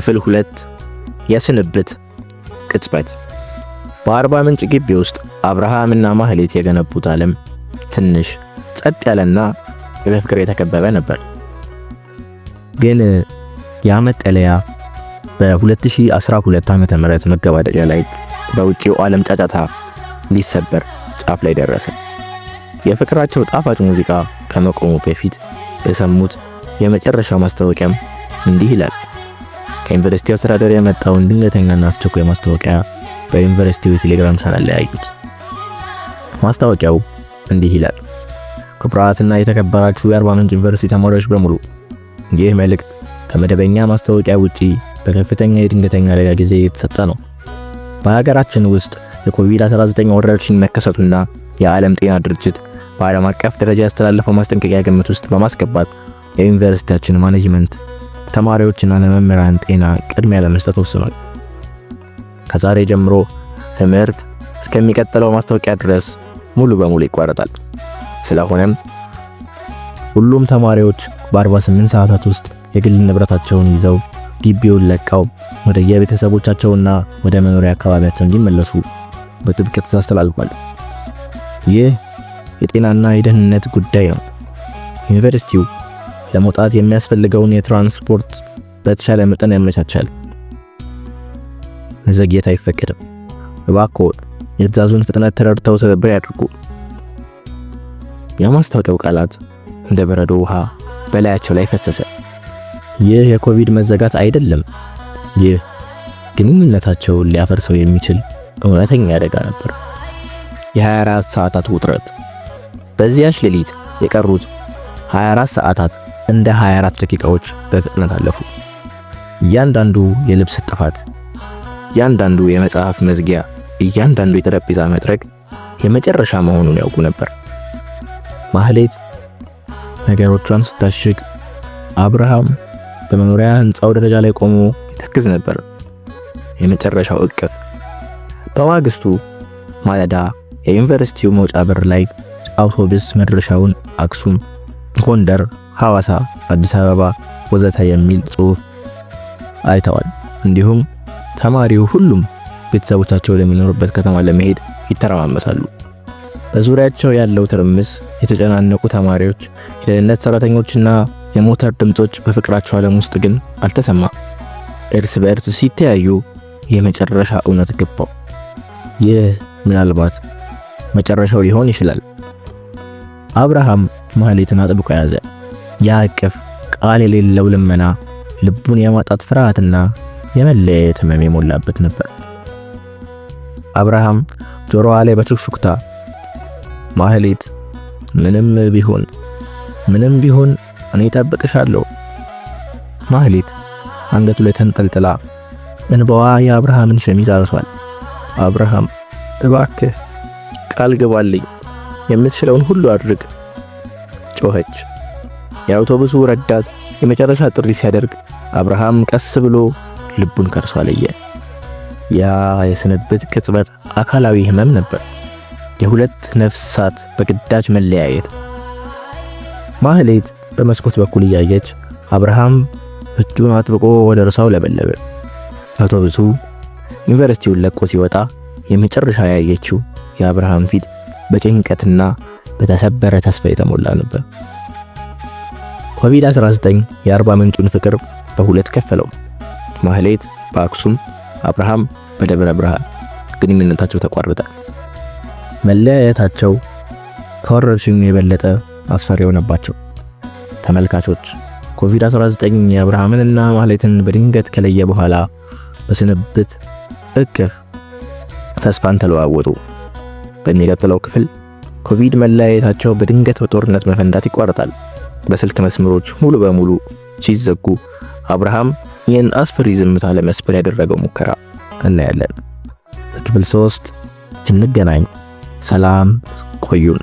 ክፍል 2 የስንብት ቅጽበት። በአርባ ምንጭ ግቢ ውስጥ አብርሃምና ማህሌት የገነቡት ዓለም ትንሽ ጸጥ ያለና በፍቅር የተከበበ ነበር። ግን ያ መጠለያ በ2012 ዓመተ ምህረት መገባደጃ ላይ በውጪው ዓለም ጫጫታ ሊሰበር ጫፍ ላይ ደረሰ። የፍቅራቸው ጣፋጭ ሙዚቃ ከመቆሙ በፊት የሰሙት የመጨረሻ ማስታወቂያም እንዲህ ይላል። ከዩኒቨርሲቲው አስተዳደር የመጣውን ድንገተኛና አስቸኳይ ማስታወቂያ በዩኒቨርሲቲው የቴሌግራም ቻናል ላይ ያዩት። ማስታወቂያው እንዲህ ይላል። ክቡራትና የተከበራችሁ የአርባ ምንጭ ዩኒቨርሲቲ ተማሪዎች በሙሉ፣ ይህ መልእክት ከመደበኛ ማስታወቂያ ውጪ በከፍተኛ የድንገተኛ አደጋ ጊዜ የተሰጠ ነው። በሀገራችን ውስጥ የኮቪድ-19 ወረርሽኝ መከሰቱና የዓለም ጤና ድርጅት በዓለም አቀፍ ደረጃ ያስተላለፈው ማስጠንቀቂያ ግምት ውስጥ በማስገባት የዩኒቨርሲቲያችን ማኔጅመንት ተማሪዎችና ለመምህራን ጤና ቅድሚያ ለመስጠት ወስኗል። ከዛሬ ጀምሮ ትምህርት እስከሚቀጥለው ማስታወቂያ ድረስ ሙሉ በሙሉ ይቋረጣል። ስለሆነም ሁሉም ተማሪዎች በ48 ሰዓታት ውስጥ የግል ንብረታቸውን ይዘው ግቢውን ለቀው ወደ የቤተሰቦቻቸውና ወደ መኖሪያ አካባቢያቸው እንዲመለሱ በጥብቅ ትዕዛዝ ተላልፏል። ይህ የጤናና የደህንነት ጉዳይ ነው። ዩኒቨርሲቲው ለመውጣት የሚያስፈልገውን የትራንስፖርት በተሻለ መጠን ያመቻቻል። መዘግየት አይፈቀድም። እባክዎ የትዕዛዙን ፍጥነት ተረድተው ትብብር ያድርጉ። የማስታወቂያው ቃላት እንደ በረዶ ውሃ በላያቸው ላይ ፈሰሰ። ይህ የኮቪድ መዘጋት አይደለም። ይህ ግንኙነታቸውን ሊያፈርሰው የሚችል እውነተኛ አደጋ ነበር። የ24 ሰዓታት ውጥረት። በዚያች ሌሊት የቀሩት 24 ሰዓታት እንደ 24 ደቂቃዎች በፍጥነት አለፉ። እያንዳንዱ የልብስ ጥፋት፣ እያንዳንዱ የመጽሐፍ መዝጊያ፣ እያንዳንዱ የጠረጴዛ መጥረግ የመጨረሻ መሆኑን ያውቁ ነበር። ማህሌት ነገሮቿን ስታሽግ፣ አብርሃም በመኖሪያ ህንጻው ደረጃ ላይ ቆሞ ይተክዝ ነበር። የመጨረሻው እቅፍ። በማግስቱ ማለዳ የዩኒቨርሲቲው መውጫ በር ላይ አውቶቡስ መድረሻውን አክሱም፣ ጎንደር፣ ሐዋሳ፣ አዲስ አበባ ወዘተ የሚል ጽሑፍ አይተዋል። እንዲሁም ተማሪው ሁሉም ቤተሰቦቻቸው ለሚኖሩበት ከተማ ለመሄድ ይተረማመሳሉ። በዙሪያቸው ያለው ትርምስ፣ የተጨናነቁ ተማሪዎች፣ የደህንነት ሰራተኞችና የሞተር ድምጾች በፍቅራቸው ዓለም ውስጥ ግን አልተሰማ። እርስ በእርስ ሲተያዩ የመጨረሻ እውነት ገባው። ይህ ምናልባት መጨረሻው ሊሆን ይችላል። አብርሃም ማህሌትን አጥብቆ ያዘ። ያ እቅፍ ቃል የሌለው ልመና፣ ልቡን የማጣት ፍርሃትና የመለየት ህመም የሞላበት ነበር። አብርሃም ጆሮዋ ላይ በሹክሹክታ ማህሌት፣ ምንም ቢሆን እኔ እጠብቅሻለሁ። ማህሌት አንገቱ ላይ ተንጠልጥላ እንባዋ የአብርሃምን ሸሚዝ አርሷል። አብርሃም እባክህ ቃል ግባልኝ፣ የምትችለውን ሁሉ አድርግ ጮኸች። የአውቶቡሱ ረዳት የመጨረሻ ጥሪ ሲያደርግ አብርሃም ቀስ ብሎ ልቡን ከርሷ ለየ። ያ የስንብት ቅጽበት አካላዊ ህመም ነበር። የሁለት ነፍሳት በግዳጅ መለያየት። ማህሌት በመስኮት በኩል እያየች አብርሃም እጁን አጥብቆ ወደ እርሷው ለበለበ። አውቶቡሱ ዩኒቨርሲቲውን ለቆ ሲወጣ የመጨረሻ ያየችው የአብርሃም ፊት በጭንቀትና በተሰበረ ተስፋ የተሞላ ነበር። ኮቪድ-19 የአርባ ምንጩን ፍቅር በሁለት ከፈለው። ማህሌት በአክሱም፣ አብርሃም በደብረ ብርሃን። ግንኙነታቸው ተቋረጠ። መለያየታቸው ከወረርሽኙ የበለጠ አስፈሪ ሆነባቸው። ተመልካቾች፣ ኮቪድ-19 የአብርሃምንና ማህሌትን በድንገት ከለየ በኋላ በስንብት እቅፍ ተስፋን ተለዋወጡ። በሚቀጥለው ክፍል ኮቪድ መለያየታቸው በድንገት በጦርነት መፈንዳት ይቋረጣል። በስልክ መስመሮች ሙሉ በሙሉ ሲዘጉ አብርሃም ይህን አስፈሪ ዝምታ ለመስበር ያደረገው ሙከራ እናያለን። በክፍል 3 እንገናኝ። ሰላም ቆዩን።